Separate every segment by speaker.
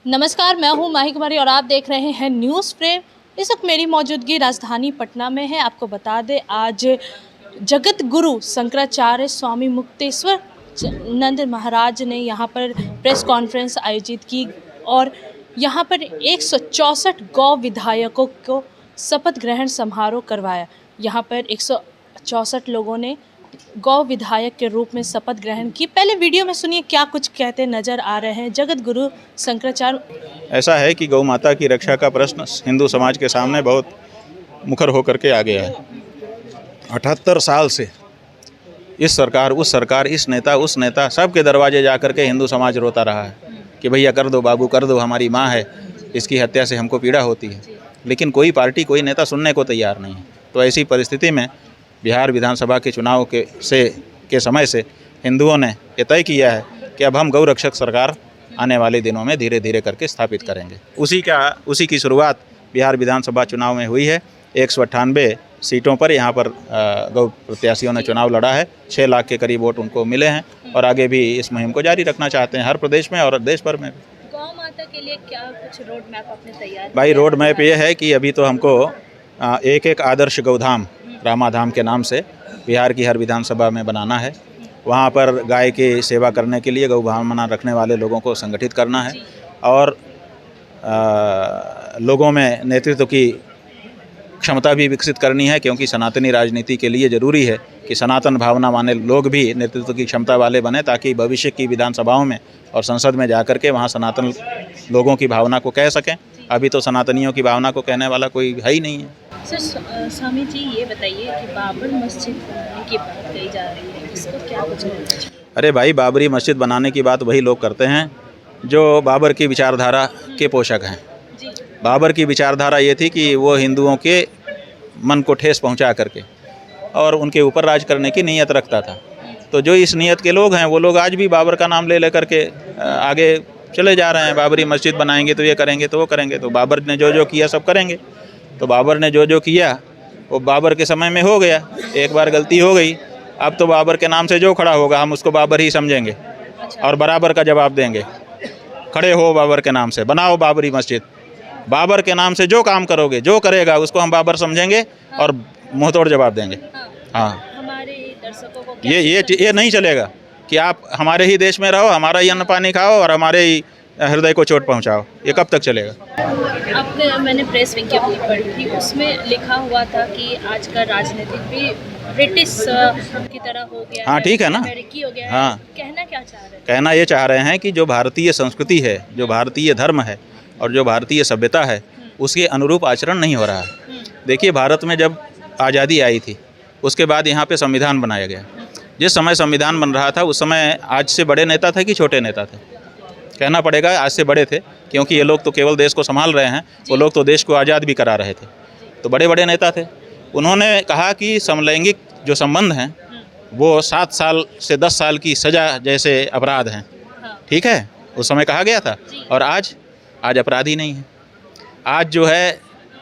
Speaker 1: नमस्कार, मैं हूं माही कुमारी और आप देख रहे हैं न्यूज़ फ्रेम। इस वक्त मेरी मौजूदगी राजधानी पटना में है। आपको बता दें, आज जगत गुरु शंकराचार्य स्वामी मुक्तेश्वर नंद महाराज ने यहां पर प्रेस कॉन्फ्रेंस आयोजित की और यहां पर 164 गौ विधायकों को शपथ ग्रहण समारोह करवाया। यहां पर 164 लोगों ने गौ विधायक के रूप में शपथ ग्रहण की। पहले वीडियो में सुनिए क्या कुछ कहते नजर आ रहे हैं जगत गुरु शंकराचार्य।
Speaker 2: ऐसा है कि गौ माता की रक्षा का प्रश्न हिंदू समाज के सामने बहुत मुखर होकर के आ गया है। 78 साल से इस सरकार, उस सरकार, इस नेता, उस नेता, सबके दरवाजे जा कर के हिंदू समाज रोता रहा है कि भैया कर दो, बाबू कर दो, हमारी माँ है, इसकी हत्या से हमको पीड़ा होती है। लेकिन कोई पार्टी, कोई नेता सुनने को तैयार नहीं है। तो ऐसी परिस्थिति में बिहार विधानसभा के चुनाव के समय से हिंदुओं ने ये तय किया है कि अब हम गौ रक्षक सरकार आने वाले दिनों में धीरे धीरे करके स्थापित करेंगे। उसी की शुरुआत बिहार विधानसभा चुनाव में हुई है। 198 सीटों पर यहाँ पर गौ प्रत्याशियों ने चुनाव लड़ा है। 6 लाख के करीब वोट उनको मिले हैं और आगे भी इस मुहिम को जारी रखना चाहते हैं, हर प्रदेश में और देश भर में भी।
Speaker 1: गौ माता के लिए क्या कुछ रोड मैप आपने तैयार किया?
Speaker 2: भाई, रोड मैप ये है कि अभी तो हमको एक आदर्श गौधाम रामाधाम के नाम से बिहार की हर विधानसभा में बनाना है। वहाँ पर गाय की सेवा करने के लिए, गौ भावना रखने वाले लोगों को संगठित करना है और लोगों में नेतृत्व की क्षमता भी विकसित करनी है, क्योंकि सनातनी राजनीति के लिए ज़रूरी है कि सनातन भावना माने लोग भी नेतृत्व की क्षमता वाले बने, ताकि भविष्य की विधानसभाओं में और संसद में जाकर के वहाँ सनातन लोगों की भावना को कह सकें। अभी तो सनातनियों की भावना को कहने वाला कोई है ही नहीं है।
Speaker 1: सर, स्वामी जी ये बताइए कि बाबर मस्जिद बनाने की बात कही जा रही है, इसको क्या कुछ कहना चाहिए?
Speaker 2: अरे भाई, बाबरी मस्जिद बनाने की बात वही लोग करते हैं जो बाबर की विचारधारा के पोषक हैं। बाबर की विचारधारा ये थी कि वो हिंदुओं के मन को ठेस पहुंचा करके और उनके ऊपर राज करने की नीयत रखता था। तो जो इस नीयत के लोग हैं वो लोग आज भी बाबर का नाम ले लेकर के आगे चले जा रहे हैं। बाबरी मस्जिद बनाएंगे तो ये करेंगे तो वो करेंगे, तो बाबर ने जो जो किया सब करेंगे। तो बाबर ने जो जो किया वो बाबर के समय में हो गया। एक बार गलती हो गई, अब तो बाबर के नाम से जो खड़ा होगा हम उसको बाबर ही समझेंगे और बराबर का जवाब देंगे। खड़े हो बाबर के नाम से, बनाओ बाबरी मस्जिद। बाबर के नाम से जो काम करोगे, जो करेगा उसको हम बाबर समझेंगे और मुंहतोड़ जवाब देंगे। हाँ,
Speaker 1: हमारे दर्शकों को
Speaker 2: ये नहीं चलेगा कि आप हमारे ही देश में रहो, हमारा ही अन्न पानी खाओ और हमारे ही हृदय को चोट पहुंचाओ। ये कब तक चलेगा?
Speaker 1: मैंने प्रेस विज्ञप्ति पढ़ी थी, उसमें लिखा हुआ था कि आज का राजनीतिक भी ब्रिटिश की तरह हो गया।
Speaker 2: हाँ, ठीक है ना।
Speaker 1: अमेरिकी हो गया है।
Speaker 2: हाँ,
Speaker 1: कहना क्या चाह रहे हैं?
Speaker 2: कहना ये चाह रहे हैं कि जो भारतीय संस्कृति है, जो भारतीय धर्म है और जो भारतीय सभ्यता है, उसके अनुरूप आचरण नहीं हो रहा है। देखिए, भारत में जब आज़ादी आई थी उसके बाद यहाँ पे संविधान बनाया गया। जिस समय संविधान बन रहा था उस समय आज से बड़े नेता थे कि छोटे नेता थे? कहना पड़ेगा आज से बड़े थे, क्योंकि ये लोग तो केवल देश को संभाल रहे हैं, वो लोग तो देश को आज़ाद भी करा रहे थे। तो बड़े बड़े नेता थे। उन्होंने कहा कि समलैंगिक जो संबंध हैं वो 7 साल से 10 साल की सज़ा जैसे अपराध हैं। ठीक है, उस समय कहा गया था। और आज अपराध ही नहीं है। आज जो है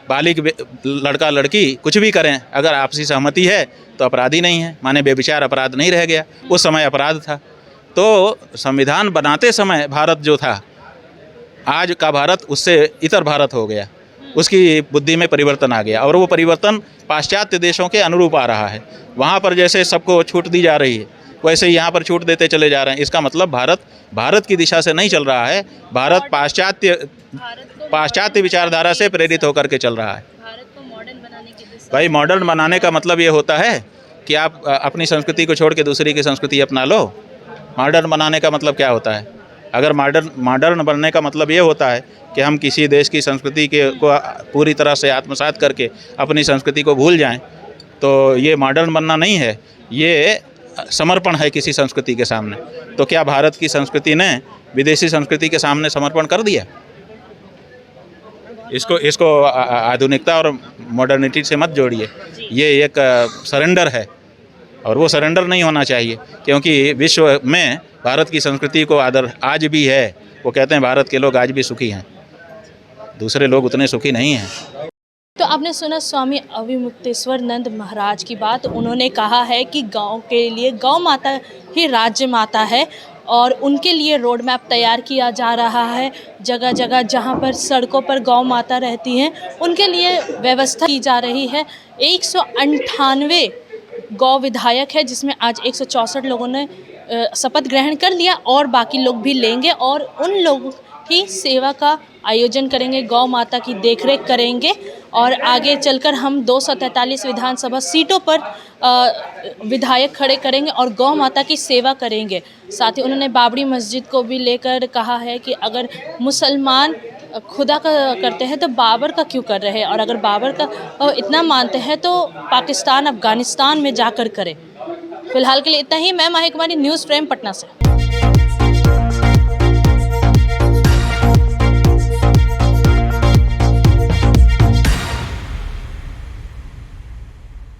Speaker 2: बालिग लड़का लड़की कुछ भी करें, अगर आपसी सहमति है तो अपराध ही नहीं है, माने व्यभिचार अपराध नहीं रह गया। उस समय अपराध था। तो संविधान बनाते समय भारत जो था, आज का भारत उससे इतर भारत हो गया। उसकी बुद्धि में परिवर्तन आ गया और वो परिवर्तन पाश्चात्य देशों के अनुरूप आ रहा है। वहाँ पर जैसे सबको छूट दी जा रही है, वैसे ही यहाँ पर छूट देते चले जा रहे हैं। इसका मतलब भारत की दिशा से नहीं चल रहा है। भारत पाश्चात्य विचारधारा से प्रेरित होकर के चल रहा है।
Speaker 1: भारत को मॉडर्न बनाने की दिशा।
Speaker 2: भाई, मॉडर्न बनाने का मतलब ये होता है कि आप अपनी संस्कृति को छोड़ के दूसरी की संस्कृति अपना लो। मॉडर्न बनाने का मतलब क्या होता है? अगर मॉडर्न बनने का मतलब ये होता है कि हम किसी देश की संस्कृति को पूरी तरह से आत्मसात करके अपनी संस्कृति को भूल जाएं, तो ये मॉडर्न बनना नहीं है, ये समर्पण है किसी संस्कृति के सामने। तो क्या भारत की संस्कृति ने विदेशी संस्कृति के सामने समर्पण कर दिया? इसको आधुनिकता और मॉडर्निटी से मत जोड़िए। ये एक सरेंडर है और वो सरेंडर नहीं होना चाहिए, क्योंकि विश्व में भारत की संस्कृति को आदर आज भी है। वो कहते हैं भारत के लोग आज भी सुखी हैं, दूसरे लोग उतने सुखी नहीं हैं।
Speaker 1: तो आपने सुना स्वामी अविमुक्तेश्वर नंद महाराज की बात। उन्होंने कहा है कि गांव के लिए गौ माता ही राज्य माता है और उनके लिए रोड मैप तैयार किया जा रहा है। जगह जगह जहाँ पर सड़कों पर गौ माता रहती हैं उनके लिए व्यवस्था की जा रही है। 198 गौ विधायक है जिसमें आज 164 लोगों ने शपथ ग्रहण कर लिया और बाकी लोग भी लेंगे और उन लोगों की सेवा का आयोजन करेंगे, गौ माता की देखरेख करेंगे और आगे चलकर हम 243 विधानसभा सीटों पर विधायक खड़े करेंगे और गौ माता की सेवा करेंगे। साथ ही उन्होंने बाबरी मस्जिद को भी लेकर कहा है कि अगर मुसलमान खुदा का करते हैं तो बाबर का क्यों कर रहे हैं, और अगर बाबर का इतना मानते हैं तो पाकिस्तान अफ़गानिस्तान में जाकर करें। फिलहाल के लिए इतना ही। मैं माही कुमारी, न्यूज़ फ्रेम, पटना से।